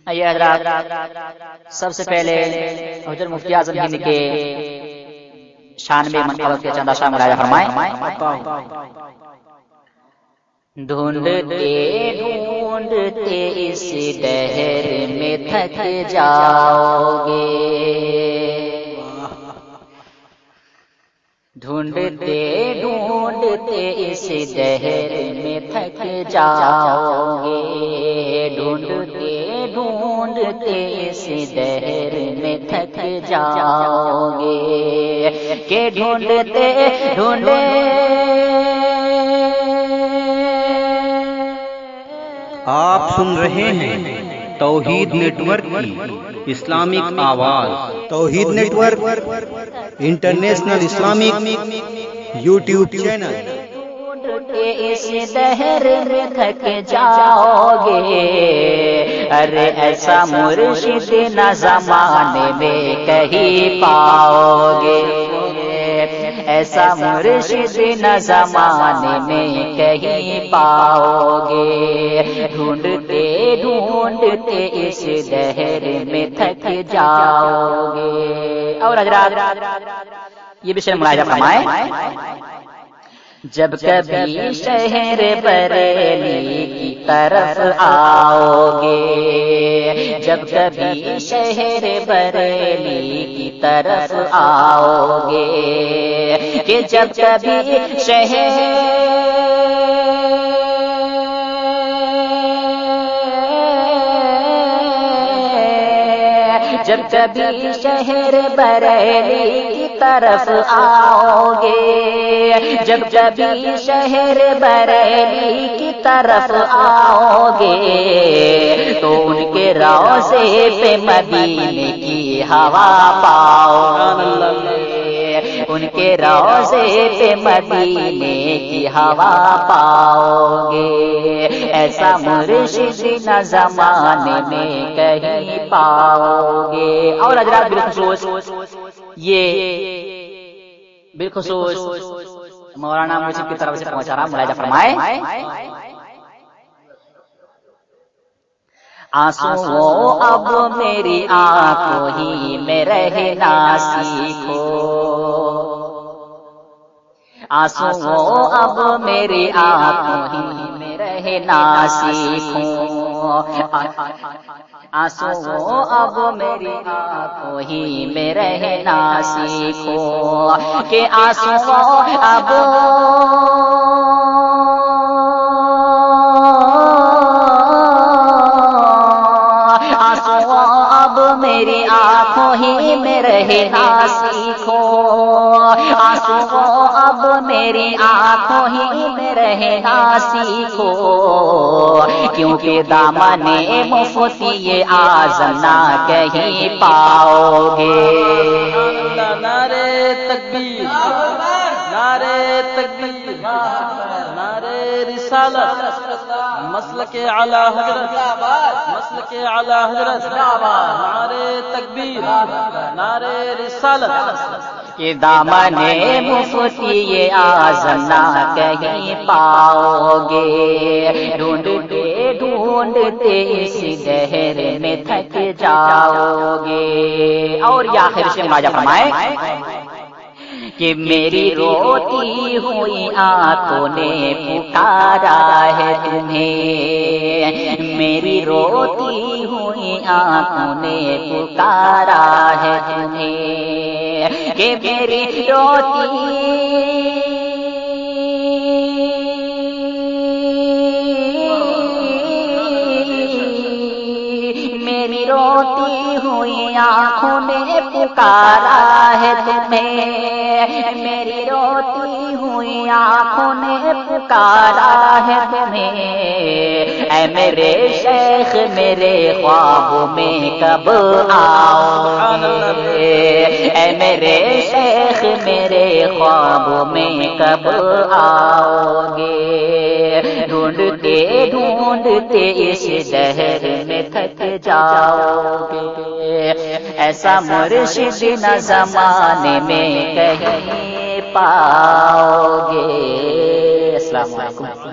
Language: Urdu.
یہ حضرات، سب سے پہلے حضرت مفتی اعظم ہند کے شان میں منقبت کے چند اشعار ملاحظہ فرمائیں۔ ڈھونڈتے ڈھونڈتے اس دہر میں تھک جاؤ گے، ڈھونڈتے ڈھونڈتے اس دہر میں تھک جاؤ گے، ڈھونڈتے ڈھونڈتے اس دہر میں تھک جاؤ گے، کہ ڈھونڈتے ڈھونڈے آپ سن رہے ہیں توحید نیٹ ورک کی اسلامک آواز۔ توحید network international Islamic YouTube channel. اس دہر میں تھک جاؤ گے، ارے ایسا مرشد نہ زمانے میں کہیں پاؤ گے، ایسا مرشد نہ زمانے میں کہیں پاؤ گے، ڈھونڈتے ڈھونڈتے اس دہر میں تھک جاؤ گے۔ اور حضرات یہ بھی شعر ملاحظہ فرمائیں۔ جب کبھی شہر بریلی کی طرف آؤ گے، جب کبھی شہر بریلی کی طرف آؤ گے، کہ جب کبھی جب کبھی شہر بریلی کی طرف آؤ گے، جب کبھی شہر بریلی کی طرف آؤ گے، تو ان کے روضے پہ مدینے کی ہوا پاؤ گے، ان کے روضے پہ مدینے کی ہوا پاؤ گے، ایسا مرشد نہ زمانے میں کہیں پاؤ گے۔ اور حضرات بالخصوص بالخصوص مولانا مرشد کی طرف سے پہنچا رہا، ملاحظہ فرمائے۔ آنسو اب میری آنکھوں ہی میں رہنا سیکھو، آنسو اب میری آنکھوں ہی میں رہنا سیکھو، آنسو اب میری آنکھوں ہی میں رہنا سیکھو، کہ آنسو اب میری آنکھوں ہی میں رہنا سیکھو، آنسو اب میری آنکھوں ہی میں رہنا سیکھو، کیونکہ دامن مفتی اعظم نہ کہیں پاؤ گے۔ نعرے تکبیر، نعرے تکبیر، نعرے رسالت، مسلک اعلی حضرت، مسلک اعلی حضرت، نعرے تکبیر، نعرے رسالت، کہ دامن مفتی اعظم نہ کہیں پاؤ گے، ڈھونڈتے ڈھونڈتے اس دہر میں تھک جاؤ گے۔ اور یہ آخر سے ملاحظہ فرمائیں کہ میری روتی ہوئی آنکھوں نے پکارا ہے تمہیں، میری روتی ہوئی آنکھوں نے پکارا ہے تمہیں، کہ میری روتی ہوئی آنکھوں نے پکارا ہے تمہیں، میری روتی ہوئی آنکھوں نے پکارا ہے تمہیں، اے میرے شیخ میرے خوابوں میں کب آؤ گے، اے میرے شیخ میرے خوابوں میں کب آؤ گے، ڈھونڈتے ڈھونڈتے اس دہر میں تھک جاؤ گے، ایسا مرشد نہ زمانے میں کہیں پاؤ گے۔ السلام علیکم۔